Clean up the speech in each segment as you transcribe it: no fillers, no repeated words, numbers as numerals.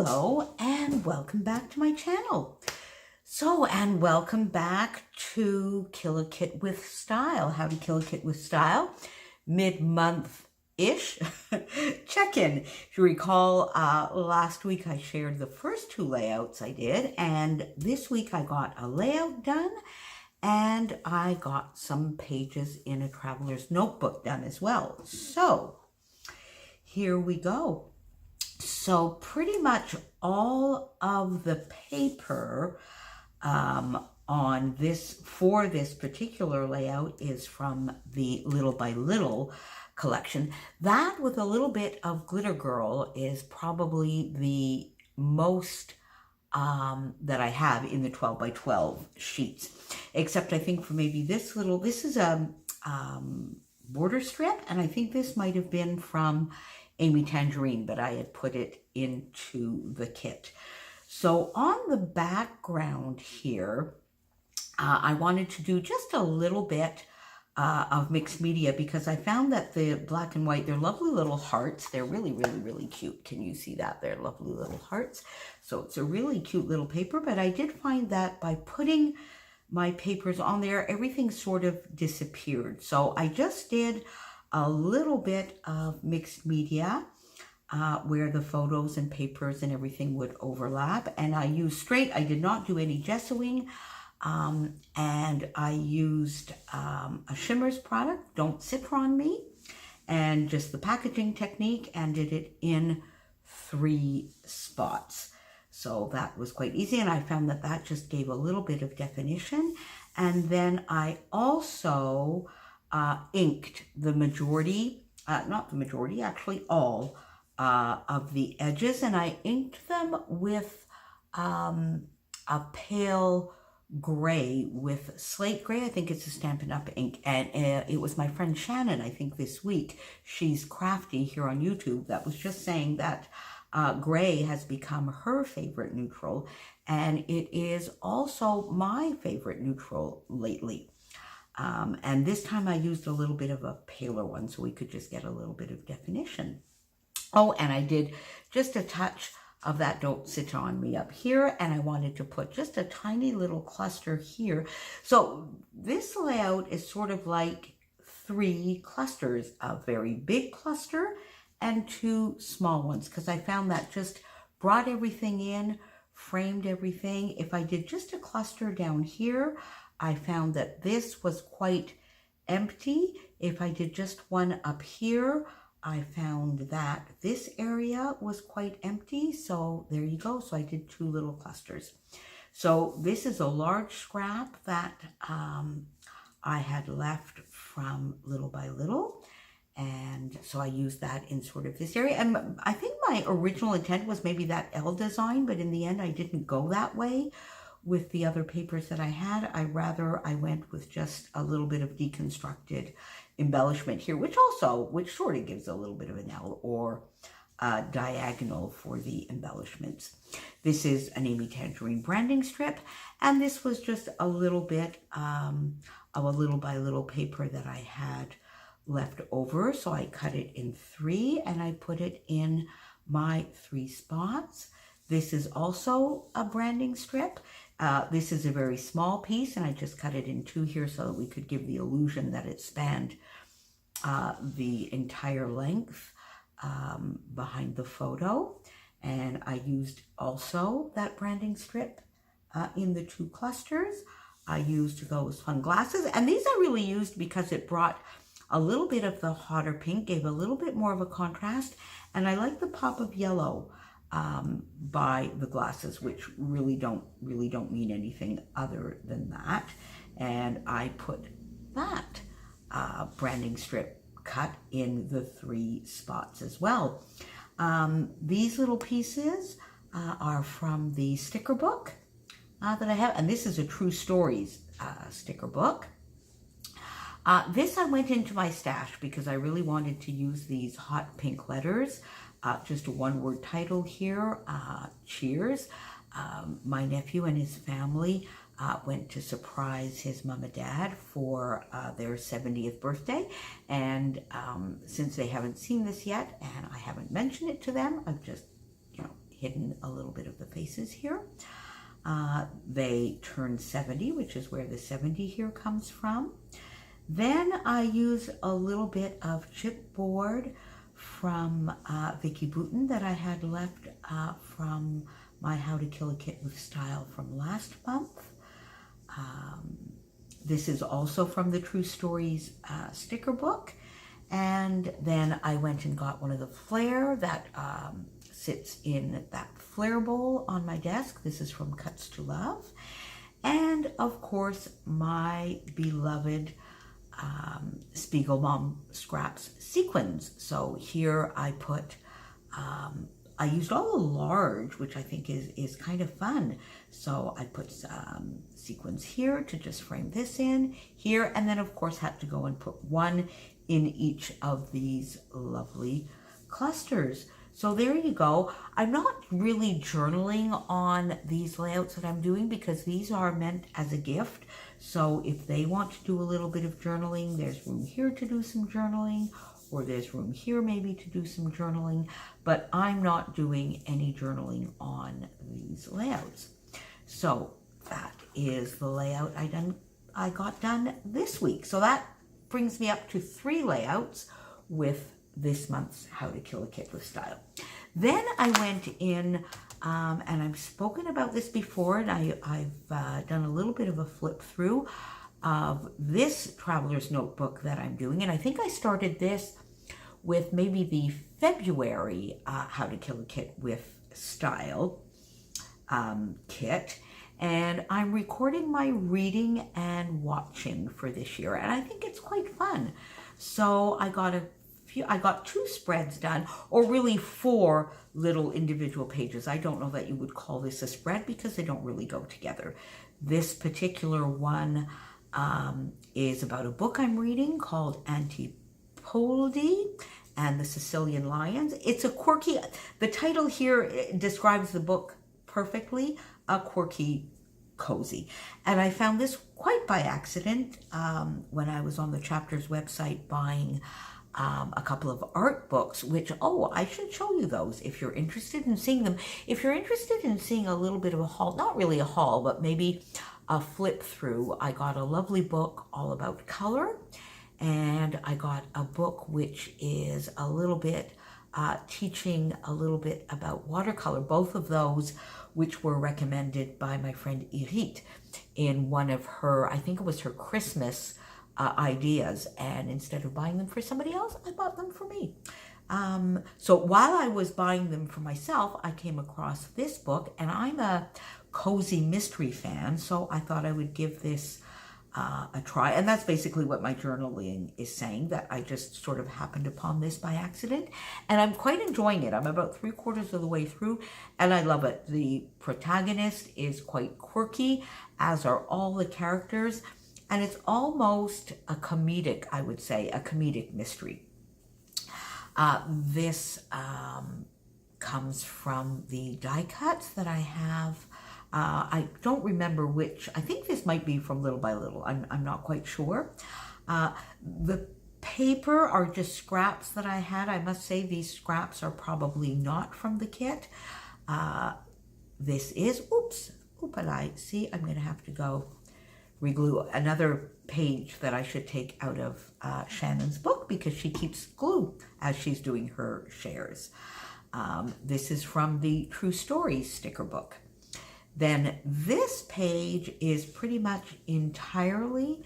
Hello and welcome back to my channel. And welcome back to Kill a Kit with Style. How to kill a kit with style. Mid-month-ish check-in. If you recall, last week I shared the first two layouts I did, and this week I got a layout done and I got some pages in a traveler's notebook done as well. So here we go. So pretty much all of the paper on this, for this particular layout, is from the Little by Little collection. That with a little bit of Glitter Girl is probably the most that I have in the 12 by 12 sheets. Except I think for maybe this is a border strip, and I think this might have been from Amy Tangerine, but I had put it into the kit. So on the background here, I wanted to do just a little bit of mixed media because I found that the black and white, they're lovely little hearts. They're really, really, really cute. Can you see that? They're lovely little hearts. So it's a really cute little paper, but I did find that by putting my papers on there, everything sort of disappeared. So I just did a little bit of mixed media where the photos and papers and everything would overlap. And I used straight, I did not do any gessoing. And I used a Shimmers product, Don't Citron Me, and just the packaging technique, and did it in 3 spots. So that was quite easy, and I found that that just gave a little bit of definition. And then I also inked the majority, not the majority, actually all of the edges, and I inked them with a pale gray with slate gray. I think it's a Stampin' Up! Ink, and it was my friend Shannon, I think this week, she's crafty here on YouTube, that was just saying that gray has become her favorite neutral, and it is also my favorite neutral lately. And this time I used a little bit of a paler one so we could just get a little bit of definition. Oh, and I did just a touch of that Don't Sit On Me up here, and I wanted to put just a tiny little cluster here. So this layout is sort of like 3 clusters, a very big cluster and 2 small ones, because I found that just brought everything in, framed everything. If I did just a cluster down here, I found that this was quite empty. If I did just one up here, I found that this area was quite empty. So there you go. So I did 2 little clusters. So this is a large scrap that I had left from Little by Little. And so I used that in sort of this area. And I think my original intent was maybe that L design, but in the end I didn't go that way with the other papers that I had. I went with just a little bit of deconstructed embellishment here, which sort of gives a little bit of an L or a diagonal for the embellishments. This is an Amy Tangerine branding strip, and this was just a little bit of a Little by Little paper that I had left over. So I cut it in 3 and I put it in my 3 spots. This is also a branding strip. This is a very small piece, and I just cut it in 2 here so that we could give the illusion that it spanned the entire length behind the photo. And I used also that branding strip in the 2 clusters. I used those fun glasses, and these I really used because it brought a little bit of the hotter pink, gave a little bit more of a contrast, and I like the pop of yellow by the glasses, which really don't mean anything other than that. And I put that branding strip cut in the 3 spots as well. These little pieces are from the sticker book that I have, and this is a True Stories sticker book. This I went into my stash because I really wanted to use these hot pink letters. Just a 1-word title here, Cheers. My nephew and his family went to surprise his mom and dad for their 70th birthday. And since they haven't seen this yet, and I haven't mentioned it to them, I've just, hidden a little bit of the faces here. They turned 70, which is where the 70 here comes from. Then I use a little bit of chipboard from Vicki Boutin that I had left from my How to Kill a Kit with Style from last month. This is also from the True Stories sticker book. And then I went and got one of the Flair that sits in that Flair bowl on my desk. This is from Cuts to Love. And of course, my beloved Spiegel Mom Scraps sequins. So here I put, I used all the large, which I think is kind of fun. So I put some sequins here to just frame this in here. And then of course had to go and put one in each of these lovely clusters. So there you go. I'm not really journaling on these layouts that I'm doing because these are meant as a gift. So if they want to do a little bit of journaling, there's room here to do some journaling, or there's room here maybe to do some journaling, but I'm not doing any journaling on these layouts. So that is the layout I got done this week. So that brings me up to 3 layouts with this month's How to Kill a Kit with Style. Then I went in, and I've spoken about this before, and I've done a little bit of a flip through of this Traveler's Notebook that I'm doing. And I think I started this with maybe the February How to Kill a Kit with Style kit. And I'm recording my reading and watching for this year, and I think it's quite fun. So I got 2 spreads done, or really 4 little individual pages. I don't know that you would call this a spread because they don't really go together. This particular one is about a book I'm reading called Antipode and the Sicilian Lions. It's a quirky, the title here describes the book perfectly, a quirky cozy. And I found this quite by accident when I was on the chapter's website buying a couple of art books, which, oh, I should show you those if you're interested in seeing them. If you're interested in seeing a little bit of a haul, not really a haul, but maybe a flip through, I got a lovely book all about color, and I got a book which is a little bit teaching a little bit about watercolor, both of those which were recommended by my friend Irit in one of her, I think it was her Christmas ideas, and instead of buying them for somebody else, I bought them for me. So while I was buying them for myself, I came across this book, and I'm a cozy mystery fan, so I thought I would give this a try. And that's basically what my journaling is saying, that I just sort of happened upon this by accident, and I'm quite enjoying it. I'm about 3/4 of the way through, and I love it. The protagonist is quite quirky, as are all the characters, and it's almost a comedic, I would say, a comedic mystery. This comes from the die cuts that I have. I don't remember which. I think this might be from Little by Little. I'm not quite sure. The paper are just scraps that I had. I must say these scraps are probably not from the kit. This is, see, I'm going to have to go reglue another page that I should take out of Shannon's book because she keeps glue as she's doing her shares. This is from the True Stories sticker book. Then this page is pretty much entirely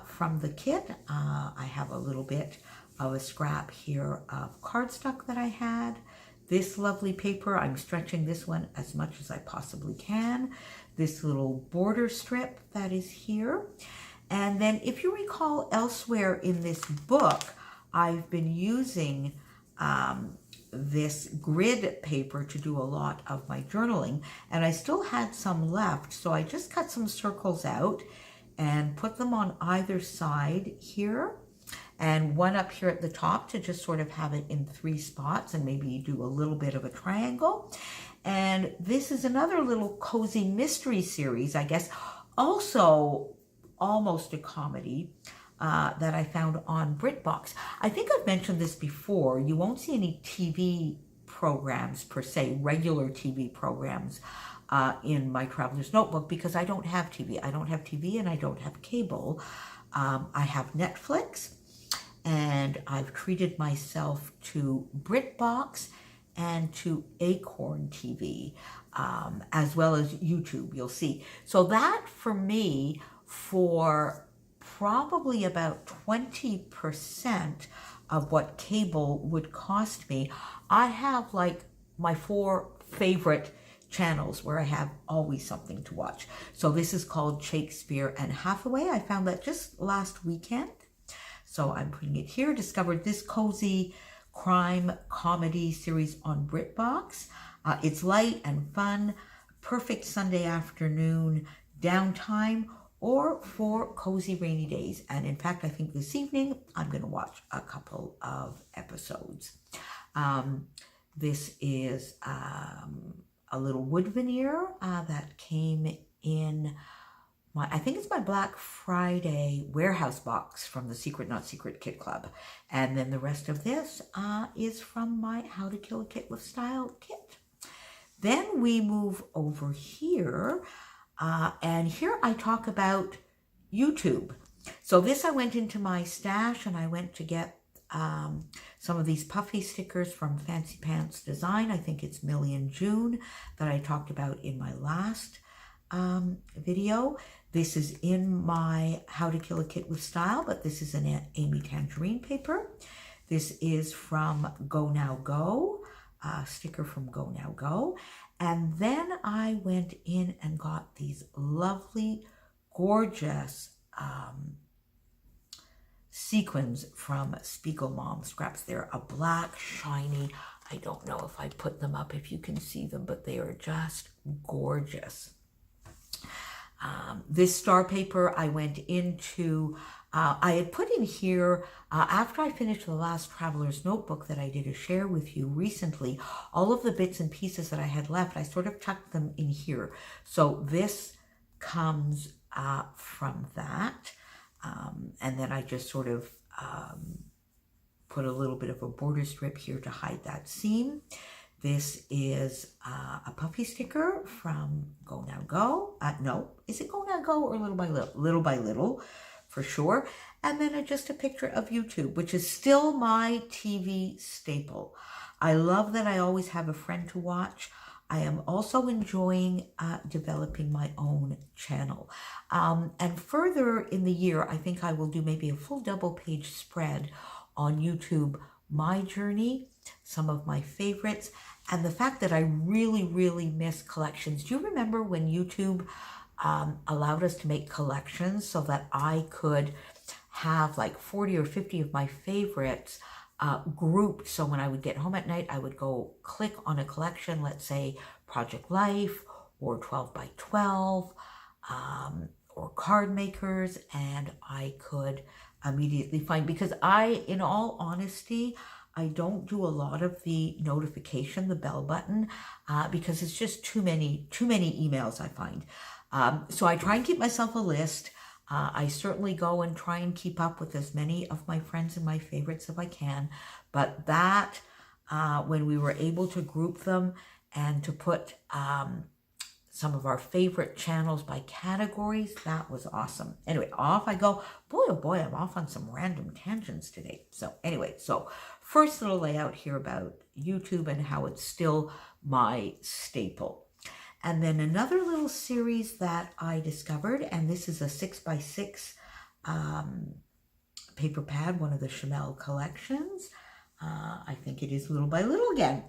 from the kit. I have a little bit of a scrap here of cardstock that I had. This lovely paper, I'm stretching this one as much as I possibly can. This little border strip that is here. And then if you recall elsewhere in this book, I've been using this grid paper to do a lot of my journaling, and I still had some left, so I just cut some circles out and put them on either side here, and one up here at the top to just sort of have it in 3 spots and maybe do a little bit of a triangle. And this is another little cozy mystery series, I guess, also almost a comedy, that I found on BritBox. I think I've mentioned this before. You won't see any TV programs per se, regular TV programs in my traveler's notebook because I don't have TV. I don't have TV and I don't have cable. I have Netflix, and I've treated myself to BritBox and to Acorn TV, as well as YouTube, you'll see. So that for me, for probably about 20% of what cable would cost me, I have like my 4 favorite channels where I have always something to watch. So this is called Shakespeare and Hathaway. I found that just last weekend. So I'm putting it here. Discovered this cozy crime comedy series on BritBox. It's light and fun, perfect Sunday afternoon downtime, or for cozy rainy days. And in fact, I think this evening I'm going to watch a couple of episodes. This is a little wood veneer that came in I think it's my Black Friday warehouse box from the Secret Not Secret Kit Club. And then the rest of this is from my How to Kill a Kit with Style kit. Then we move over here, and here I talk about YouTube. So this I went into my stash and I went to get some of these puffy stickers from Fancy Pants Design. I think it's Millie and June that I talked about in my last video. This is in my How to Kill a Kit with Style, but this is an Amy Tangerine paper. This is from Go Now Go, sticker from Go Now Go. And then I went in and got these lovely, gorgeous sequins from Spiegel Mom scraps. They're a black, shiny, I don't know if I put them up if you can see them, but they are just gorgeous. This star paper I went into, I had put in here, after I finished the last Traveler's Notebook that I did a share with you recently, all of the bits and pieces that I had left, I sort of tucked them in here. So this comes from that. And then I just sort of put a little bit of a border strip here to hide that seam. This is a puffy sticker from Go Now Go. No, is it Go Now Go or Little by Little? Little by Little, for sure. And then just a picture of YouTube, which is still my TV staple. I love that I always have a friend to watch. I am also enjoying developing my own channel. And further in the year, I think I will do maybe a full double-page spread on YouTube, my journey, some of my favorites, and the fact that I really, really miss collections. Do you remember when YouTube allowed us to make collections so that I could have like 40 or 50 of my favorites grouped? So when I would get home at night, I would go click on a collection, let's say Project Life or 12 by 12 or Card Makers, and I could immediately find, because in all honesty, I don't do a lot of the notification, the bell button, because it's just too many emails I find. So I try and keep myself a list. I certainly go and try and keep up with as many of my friends and my favorites if I can. But that, when we were able to group them and to put some of our favorite channels by categories, that was awesome. Anyway, off I go. Boy, oh boy, I'm off on some random tangents today. So anyway, so first little layout here about YouTube and how it's still my staple. And then another little series that I discovered, and this is a 6x6 paper pad, one of the Chamel collections. I think it is Little by Little again.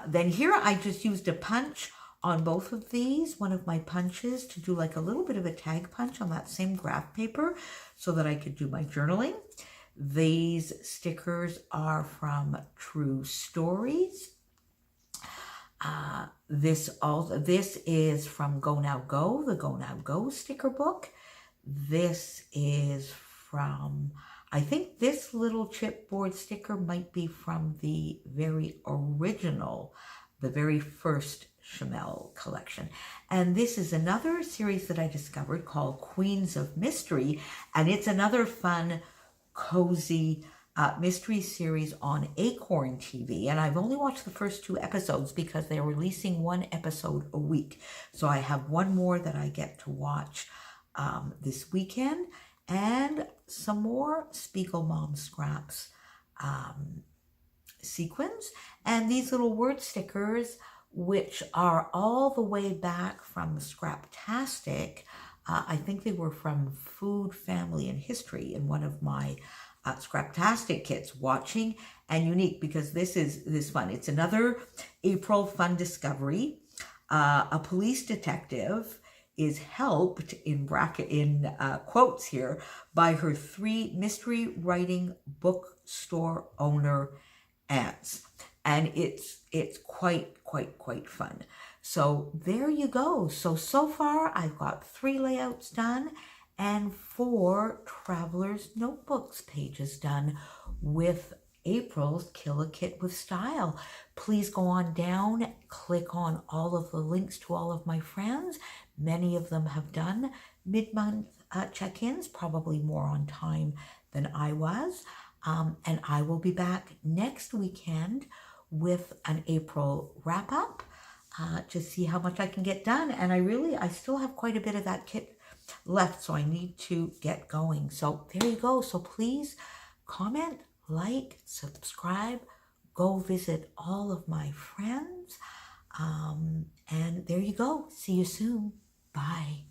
Then here I just used a punch on both of these, one of my punches, to do like a little bit of a tag punch on that same graph paper so that I could do my journaling. These stickers are from True Stories. This is from Go Now Go, the Go Now Go sticker book. This is from, I think this little chipboard sticker might be from the very original, the very first Chamel collection. And this is another series that I discovered called Queens of Mystery, and it's another fun, cozy mystery series on Acorn TV, and I've only watched the first 2 episodes because they're releasing 1 episode a week. So I have 1 more that I get to watch this weekend, and some more Spiegel Mom Scraps sequins, and these little word stickers, which are all the way back from Scraptastic. I think they were from Food, Family, and History in one of my Scraptastic kits, watching and unique, because this is fun. It's another April fun discovery. A police detective is helped in quotes here by her 3 mystery writing bookstore owner aunts, and it's quite fun. So there you go. So far I've got 3 layouts done and 4 Traveler's Notebooks pages done with April's Kill a Kit with Style. Please go on down, click on all of the links to all of my friends. Many of them have done mid-month check-ins, probably more on time than I was. And I will be back next weekend with an April wrap-up to see how much I can get done. And I still have quite a bit of that kit left, so I need to get going. So there you go. So please comment, like, subscribe, go visit all of my friends. And there you go. See you soon. Bye.